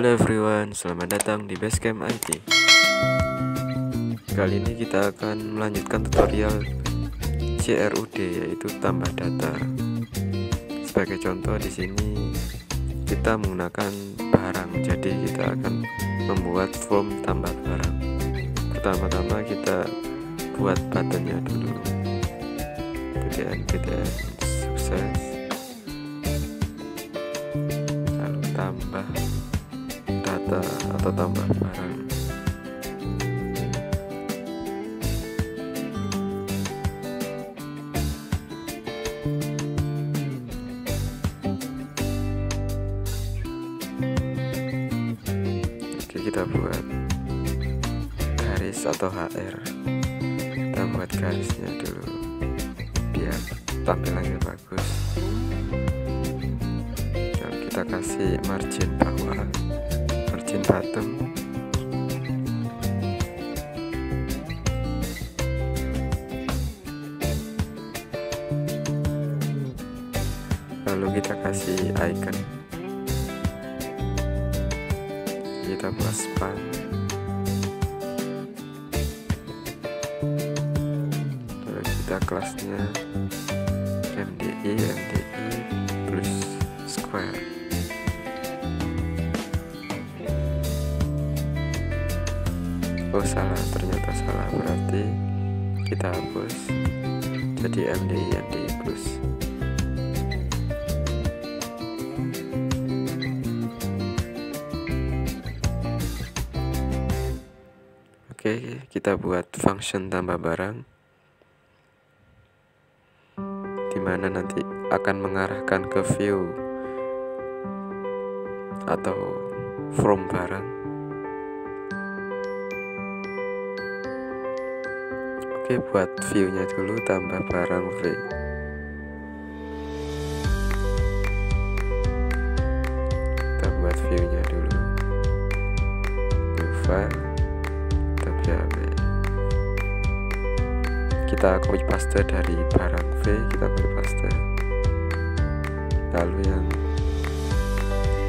Hello everyone, selamat datang di Basecamp IT. Kali ini kita akan melanjutkan tutorial CRUD, yaitu tambah data. Sebagai contoh di sini kita menggunakan barang, jadi kita akan membuat form tambah barang. Pertama-tama kita buat buttonnya dulu. PTN sukses. Lalu tambah data atau tambah barang. Oke, kita buat garis atau HR. Kita buat garisnya dulu biar tampilannya bagus. Dan kita kasih margin bawah, margin bottom. Lalu kita kasih icon. Kita buat span. Lalu kita kelasnya MDI plus square. Oh salah, ternyata salah, berarti kita hapus jadi MDI plus. Oke, kita buat function tambah barang, dimana nanti akan mengarahkan ke view atau from barang. Oke, buat view-nya dulu tambah barang V. Kita buat view-nya dulu. New file. Kita copy paste dari barang V, kita copy paste. Lalu yang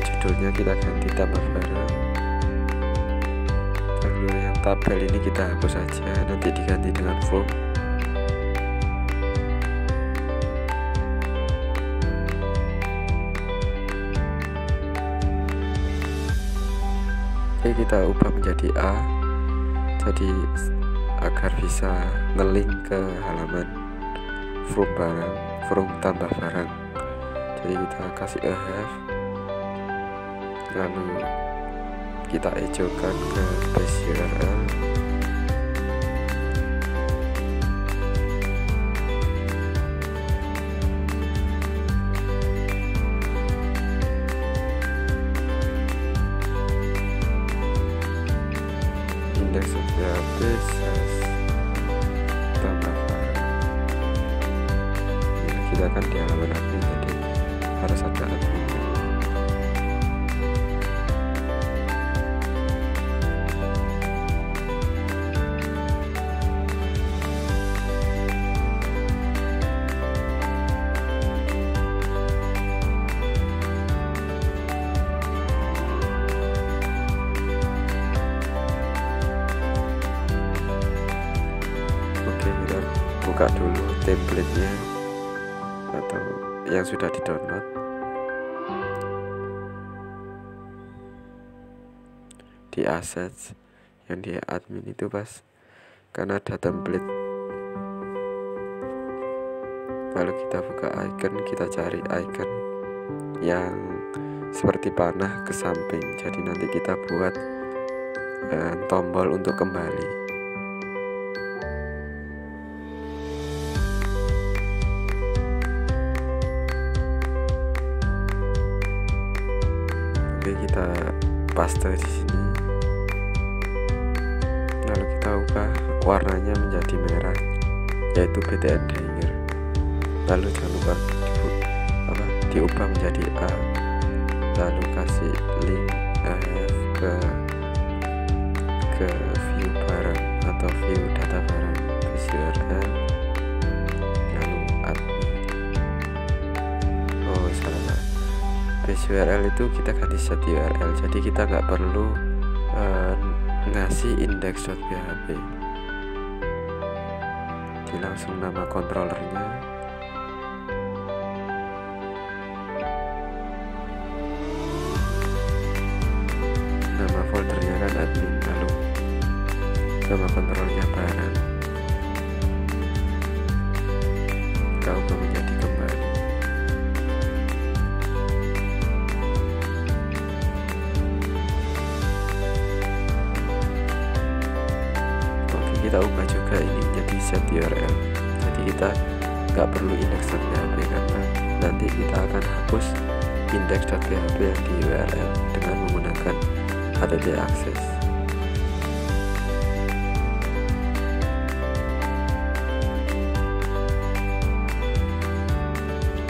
judulnya kita ganti tambah barang. Lalu yang tabel ini kita hapus saja, nanti diganti dengan form. Oke, kita ubah menjadi A, jadi agar bisa ngelink ke halaman from barang, from tambah barang. Jadi kita kasih a have, lalu kita ejokan ke base URL. Index of database tambah barang. Ini kita kan di halaman admin, jadi harus ada admin. Buka dulu template-nya atau yang sudah di-download. Di assets yang di admin itu pas karena ada template. Lalu kita buka icon, kita cari icon yang seperti panah ke samping. Jadi nanti kita buat tombol untuk kembali. Oke, kita paste di sini. Lalu kita ubah warnanya menjadi merah, yaitu Codeigniter. Lalu jangan lupa diubah menjadi A. Lalu kasih link ke view barang atau view data barang, base URL. Lalu admin. Oh salah. base URL itu kita ganti set URL, jadi kita nggak perlu ngasih index.php, jadi langsung nama controllernya, nama foldernya kan admin, lalu nama kontrolnya barang, kita ubah menjadi kembali. Oke, kita ubah juga ini menjadi set URL, jadi kita nggak perlu index.php karena nanti kita akan hapus index.php yang di URL dengan menggunakan adalah.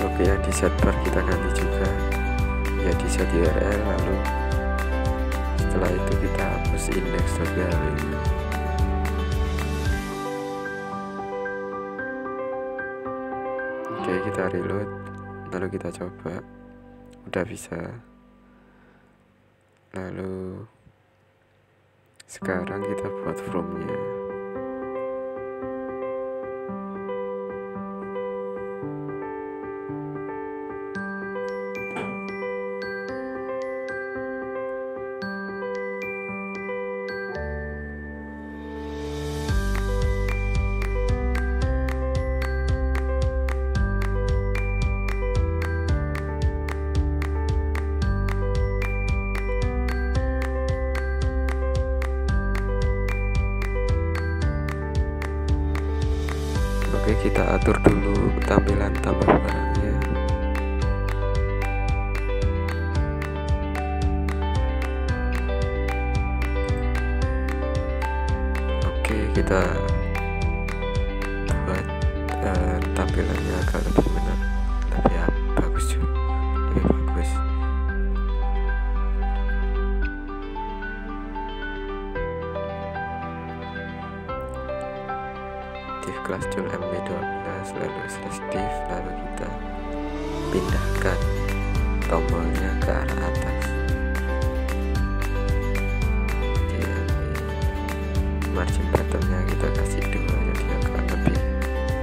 Oke, yang di setbar kita ganti juga ya di set URL, lalu setelah itu kita hapus index.php. Oke, kita reload, lalu kita coba, udah bisa. Lalu sekarang kita buat from-nya. Oke, kita atur dulu tampilan tambah barangnya. Oke, kita buat tampilannya agak lebih bagus juga, lebih bagus. Kelas tool mb12 lalu /div, lalu kita pindahkan tombolnya ke arah atas. Margin buttonnya kita kasih 2, jadi akan lebih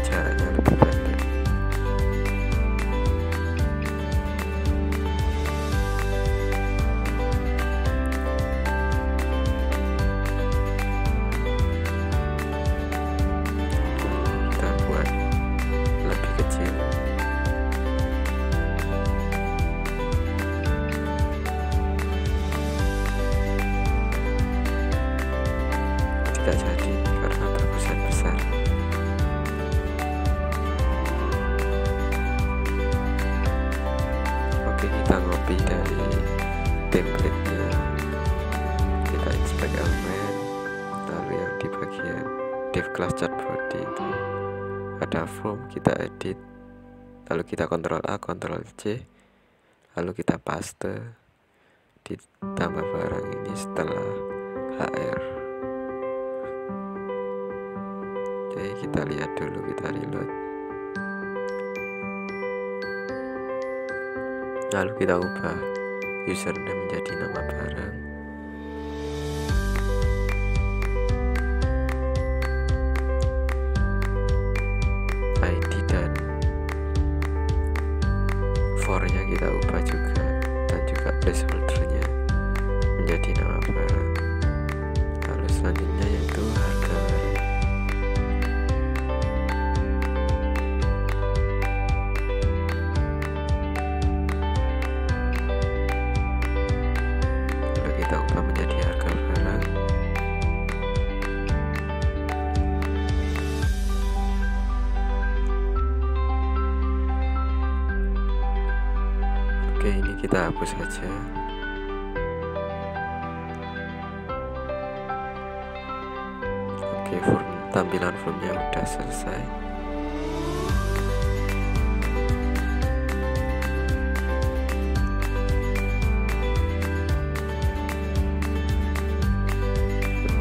jaraknya lebih pendek. Tidak jadi karena berukuran besar. Oke, kita copy dari template-nya, kita inspect elemen, lalu yang di bagian div class chat body itu ada form, kita edit, lalu kita Ctrl A, Ctrl C, lalu kita paste di tambah barang ini setelah HR. Oke, kita lihat dulu, kita reload, lalu kita ubah username menjadi nama barang, ID dan for-nya kita ubah juga, dan juga placeholder-nya menjadi nama barang. Lalu selanjutnya yaitu harga barang. Lalu kita ubah menjadi harga barang. Oke, ini kita hapus saja. Oke, tampilan formnya udah selesai.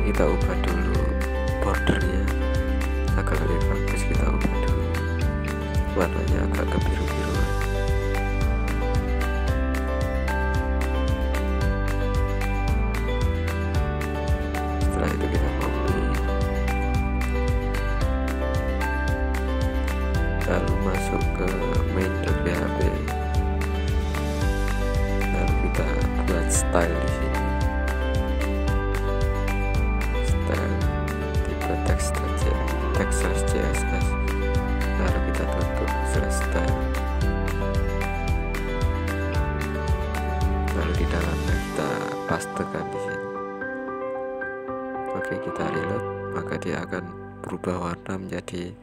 Kita ubah dulu bordernya agak lebih bagus, kita ubah dulu warnanya agak kebiru-biruan. teks/css, lalu kita tutup /style, lalu di dalamnya kita pastikan di sini. Oke, kita reload, maka dia akan berubah warna menjadi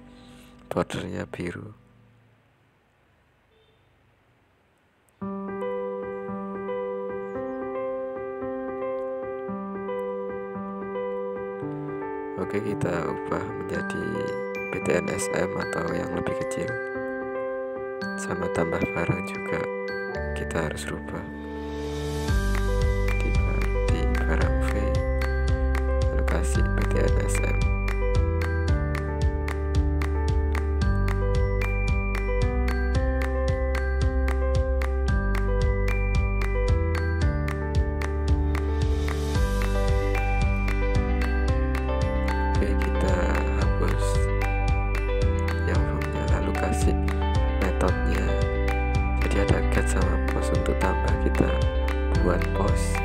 bordernya biru. Oke, kita ubah menjadi btnsm atau yang lebih kecil. Sama tambah barang juga kita harus rubah di barang v, lalu kasih btnsm. Metodenya, jadi ada get sama post. Untuk tambah kita buat post,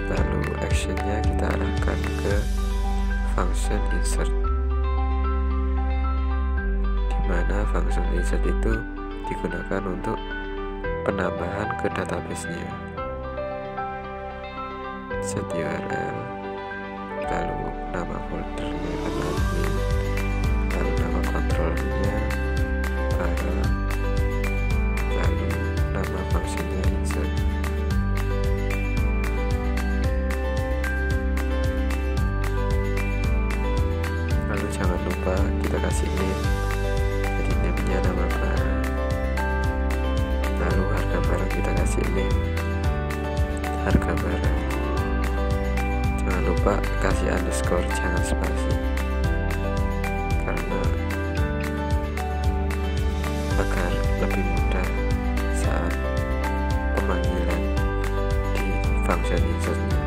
lalu actionnya kita arahkan ke function insert, dimana function insert itu digunakan untuk penambahan ke database-nya. Set URL, lalu nama foldernya admin, lalu nama kontrolnya, lalu nama fungsinya insert. Lalu jangan lupa kita kasih name, jadi name-nya nama barang, lalu harga barang kita kasih name harga barang. Jangan lupa kasih underscore, jangan spasi, karena agar lebih mudah saat pemanggilan di function insert-nya.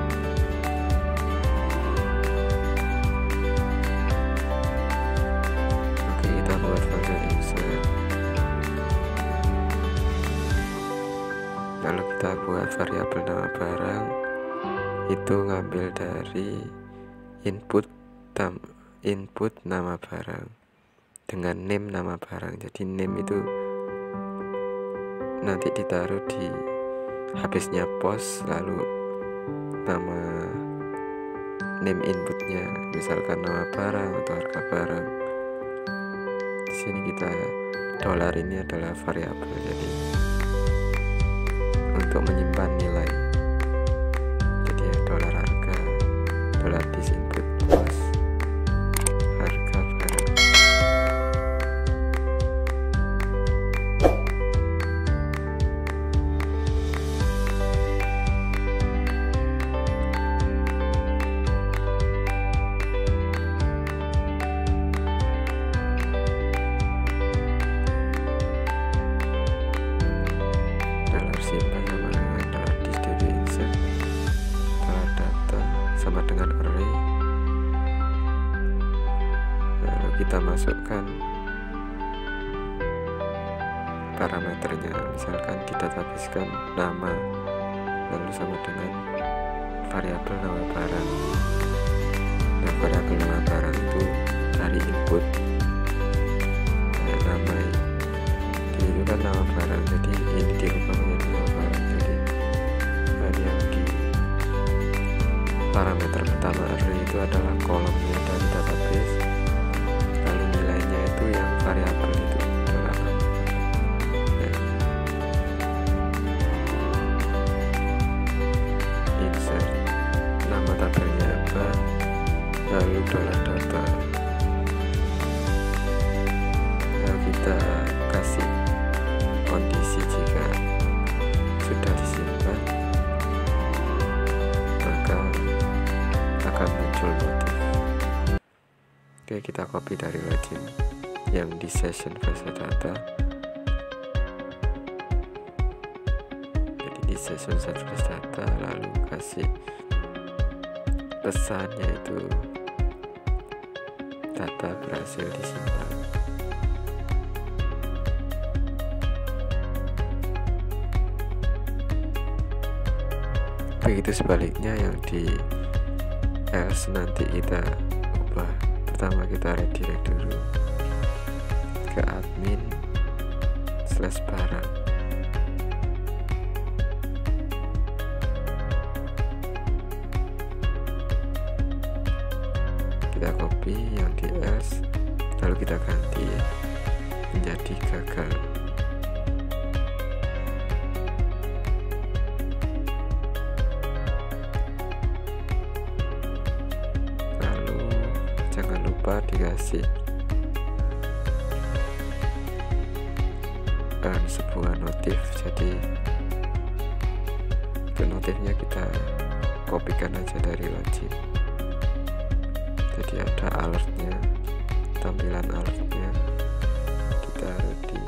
Oke, kita buat function insert, lalu kita buat variabel nama barang itu ngambil dari input nama barang dengan name nama barang. Jadi name itu nanti ditaruh di habisnya post, lalu nama name inputnya misalkan nama barang atau harga barang. Di sini kita dolar ini adalah variabel, jadi untuk menyimpan nilai. Jadi ya dolar harga, dolar dis input post, harga barang. Simpan sama dengan dolar dis db insert, dolar data sama dengan array, lalu kita masukkan parameternya, misalkan didatabasekan nama, lalu sama dengan variabel nama barang. Nah, variabel nama barang itu dari input nama itu kan nama barang, jadi ini dirubah menjadi nama barang. Jadi yang di parameter pertama array itu adalah kolomnya dari database, lalu nilainya itu yang variabel itu adalah nama. Insert nama tabelnya apa, lalu dolar data, lalu kita kasih kondisi jika sudah disimpan, maka akan muncul notif. Oke, kita copy dari login yang di session versi data. Jadi di session versi data, lalu kasih pesannya itu data berhasil disimpan. Begitu sebaliknya yang di else nanti kita ubah Pertama kita redirect dulu ke admin/barang. Kita copy yang di else, lalu kita ganti menjadi gagal. Lalu jangan lupa dikasih sebuah notif. Jadi itu notifnya kita kopikan aja dari login. Jadi ada alertnya, tampilan alertnya kita ready.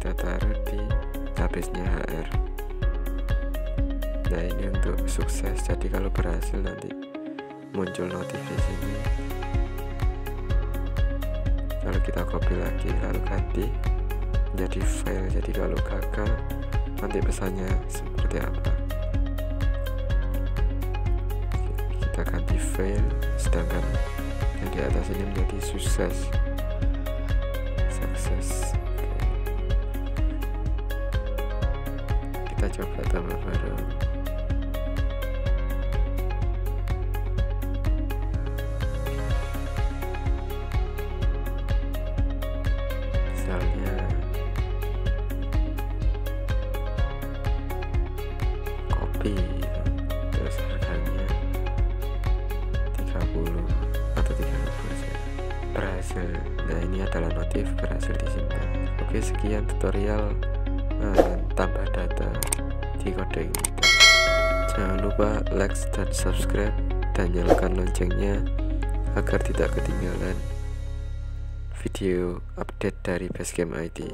Kita taruh di database-nya HR. Nah, ini untuk sukses. Jadi kalau berhasil nanti muncul notifikasi ini. Lalu kita copy lagi, lalu ganti menjadi file. Jadi kalau gagal nanti pesannya seperti apa. Kita ganti file, sedangkan yang di atas ini menjadi sukses. Kita coba tambah barang. Misalnya kopi, terus harganya 30 atau 30%. Berhasil. Nah, ini adalah notif berhasil disimpan. Oke, sekian tutorial tambah data di Codeigniter. Jangan lupa like dan subscribe dan nyalakan loncengnya agar tidak ketinggalan video update dari Basecamp IT.